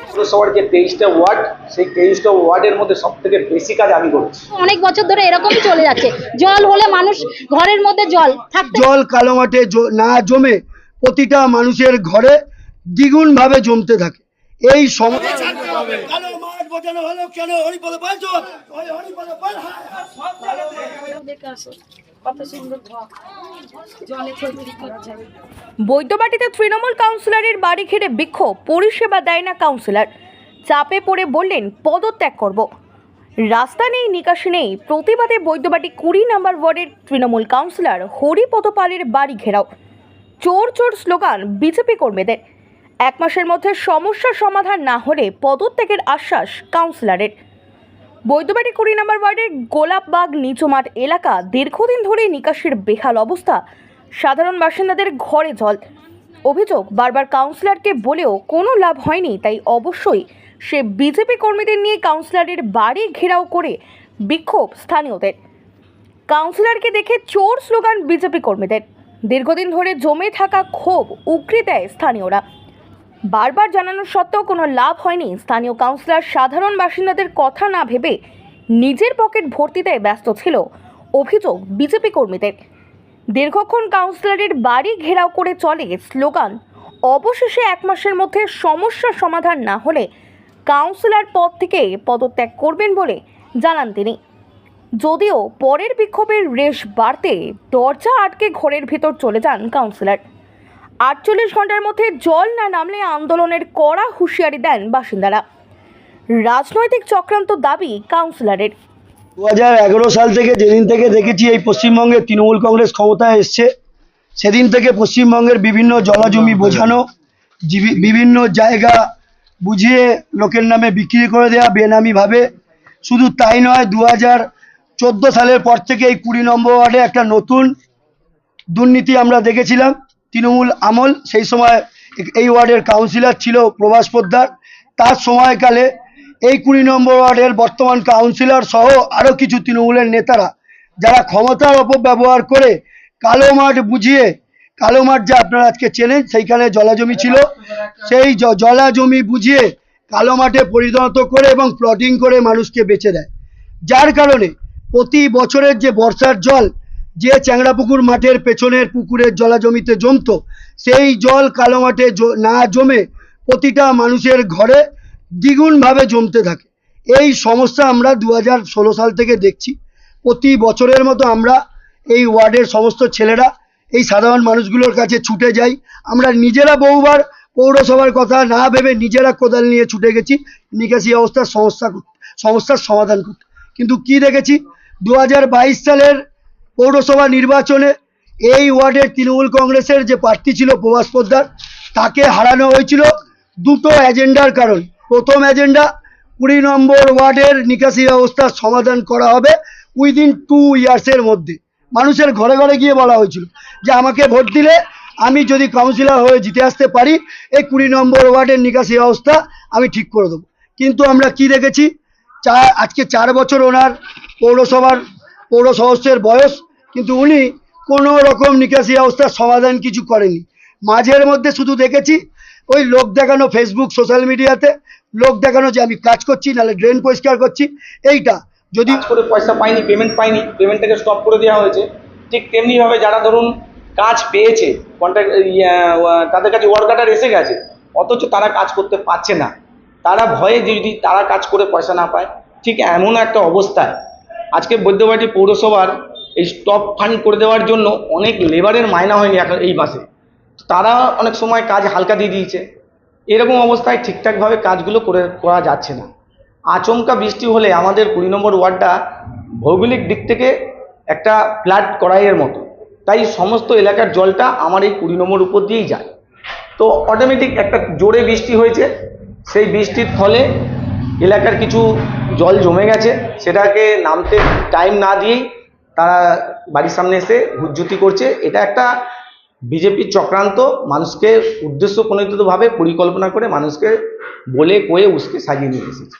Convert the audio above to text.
পৌরসভার যে 23টা ওয়ার্ড, সেই 23টা ওয়ার্ডের মধ্যে সব থেকে বেশি কাজ আমি করেছি। অনেক বছর ধরে এরকমই চলে যাচ্ছে, জল হলে মানুষ ঘরের মধ্যে জল কালোমাটে না জমে প্রতিটা মানুষের ঘরে দ্বিগুণ ভাবে জমতে থাকে। এই সমস্যা বৈদ্যবাটিতে তৃণমূল কাউন্সিলরের বাড়ি ঘিরে বিক্ষোভ, পরিষেবা দেয় না কাউন্সিলর। চাপে পড়ে বললেন পদত্যাগ করব। রাস্তা নেই, নিকাশি নেই, প্রতিবাদে বৈদ্যবাটি 20 নম্বর ওয়ার্ডের তৃণমূল কাউন্সিলর হরিপদ পালের বাড়ি ঘেরাও। চোর চোর স্লোগান বিজেপি কর্মীদের। 1 মাসের মধ্যে সমস্যার সমাধান না হলে পদত্যাগের আশ্বাস কাউন্সিলরের। বৈদ্যবাটি 20 নম্বর ওয়ার্ডের গোলাপবাগ নিচুমাঠ এলাকা দীর্ঘদিন ধরে নিকাশির বেহাল অবস্থা, সাধারণ বাসিন্দাদের ঘরে জল। অভিযোগ, বারবার কাউন্সিলরকে বলেও কোনো লাভ হয়নি, তাই অবশ্যই সে বিজেপি কর্মীদের নিয়ে কাউন্সিলরের বাড়ি ঘেরাও করে বিক্ষোভ স্থানীয়দের। কাউন্সিলরকে দেখে চোর স্লোগান বিজেপি কর্মীদের। দীর্ঘদিন ধরে জমে থাকা ক্ষোভ উগরে দেয় স্থানীয়রা। বারবার জানানো সত্ত্বেও কোনো লাভ হয়নি। স্থানীয় কাউন্সিলর সাধারণ বাসিন্দাদের কথা না ভেবে নিজের পকেট ভর্তিতে ব্যস্ত ছিল, অভিযোগ বিজেপি কর্মীদের। দীর্ঘক্ষণ কাউন্সিলরের বাড়ি ঘেরাও করে চলে স্লোগান। অবশেষে 1 মাসের মধ্যে সমস্যার সমাধান না হলে কাউন্সিলর পদ থেকে পদত্যাগ করবেন বলে জানান তিনি। যদিও পরের বিক্ষোভের রেশ বাড়তে দরজা আটকে ঘরের ভিতর চলে যান কাউন্সিলর। 48 ঘন্টার মধ্যে জল না নামলে আন্দোলনের কড়া হুঁশিয়ারি দেন বাসিন্দারা। রাজনৈতিক চক্রান্ত দাবি কাউন্সিলরের। 2011 সাল থেকে যেদিন থেকে দেখেছি এই পশ্চিমবঙ্গে তৃণমূল কংগ্রেস ক্ষমতায় এসছে, সেদিন থেকে পশ্চিমবঙ্গের বিভিন্ন জলাজমি বোঝানো, বিভিন্ন জায়গা বুঝিয়ে লোকের নামে বিক্রি করে দেওয়া বেনামিভাবে। শুধু তাই নয়, 2014 সালের পর থেকে এই 20 নম্বর ওয়ার্ডে একটা নতুন দুর্নীতি আমরা দেখেছিলাম। তৃণমূল আমল, সেই সময় এই ওয়ার্ডের কাউন্সিলর ছিল প্রভাস পোদ্দার। তার সময়কালে এই 20 নম্বর ওয়ার্ডের বর্তমান কাউন্সিলর সহ আরও কিছু তৃণমূলের নেতারা যারা ক্ষমতার অপব্যবহার করে কালো মাঠ বুঝিয়ে, কালো মাঠ যা আপনারা আজকে চেনেন, সেইখানে জলাজমি ছিল, সেই জলাজমি বুঝিয়ে কালো মাঠে পরিণত করে এবং প্লটিং করে মানুষকে বেচে দেয়। যার কারণে প্রতি বছরের যে বর্ষার জল যে চ্যাংড়াপুকুর মাঠের পেছনের পুকুরের জলাজমিতে জমতো, সেই জল কালো মাঠে না জমে প্রতিটা মানুষের ঘরে দ্বিগুণভাবে জমতে থাকে। এই সমস্যা আমরা 2016 সাল থেকে দেখছি। প্রতি বছরের মতো আমরা এই ওয়ার্ডের সমস্ত ছেলেরা এই সাধারণ মানুষগুলোর কাছে ছুটে যাই। আমরা নিজেরা বহুবার পৌরসভার কথা না ভেবে নিজেরা কোদাল নিয়ে ছুটে গেছি নিকাশি ব্যবস্থার সমস্যার সমাধান করতে। কিন্তু কি দেখেছি, 2022 সালের পৌরসভা নির্বাচনে এই ওয়ার্ডের তৃণমূল কংগ্রেসের যে প্রার্থী ছিল প্রভাস পোদ্দার, তাকে হারানো হয়েছিল দুটো এজেন্ডার কারণ। প্রথম এজেন্ডা, 20 নম্বর ওয়ার্ডের নিকাশি ব্যবস্থার সমাধান করা হবে উইদিন 2 ইয়ার্সের মধ্যে। মানুষের ঘরে ঘরে গিয়ে বলা হয়েছিল যে আমাকে ভোট দিলে আমি যদি কাউন্সিলর হয়ে জিতে আসতে পারি, এই 20 নম্বর ওয়ার্ডের নিকাশি ব্যবস্থা আমি ঠিক করে দেবো। কিন্তু আমরা কি দেখেছি, আজকে 4 বছর ওনার পৌর সদস্যের বয়স, কিন্তু উনি কোনো রকম নিকাশি ব্যবস্থার সমাধান কিছু করেনি। মাঝের মধ্যে শুধু দেখেছি ওই লোক দেখানো, ফেসবুক সোশ্যাল মিডিয়াতে লোক দেখানো যে আমি কাজ করছি, নাহলে ড্রেন পরিষ্কার করছি। এইটা যদি করে পয়সা পাইনি, পেমেন্ট পাইনি, পেমেন্টটাকে স্টপ করে দেওয়া হয়েছে। ঠিক তেমনিভাবে যারা ধরুন কাজ পেয়েছে, কন্ট্রাক্ট তাদের কাছে ওয়ার্কার এসে গেছে, অথচ তারা কাজ করতে পারছে না। তারা ভয়ে যদি তারা কাজ করে পয়সা না পায়, ঠিক এমন একটা অবস্থায় আজকে বৈদ্যবাটি পৌরসভার এই স্টপ ফান্ড করে দেওয়ার জন্য অনেক লেবারের মাইনা হয়নি এখন এই মাসে, তারা অনেক সময় কাজ হালকা দিয়ে দিয়েছে। এরকম অবস্থায় ঠিকঠাকভাবে কাজগুলো করা যাচ্ছে না। আচমকা বৃষ্টি হলে আমাদের 20 নম্বর ওয়ার্ডটা ভৌগোলিক দিক থেকে একটা ফ্ল্যাট কড়াইয়ের মতো, তাই সমস্ত এলাকার জলটা আমার এই 20 নম্বর উপর দিয়েই যায়। তো অটোমেটিক একটা জোরে বৃষ্টি হয়েছে, সেই বৃষ্টির ফলে এলাকার কিছু জল জমে গেছে, সেটাকে নামতে টাইম না দিয়েই তারা বাড়ির সামনে এসে হুজ্জুতি করছে। এটা একটা বিজেপির চক্রান্ত, মানুষকে উদ্দেশ্য প্রণোদিতভাবে পরিকল্পনা করে মানুষকে বলে কয়ে উস্কে সাজিয়ে নিয়ে এসেছে।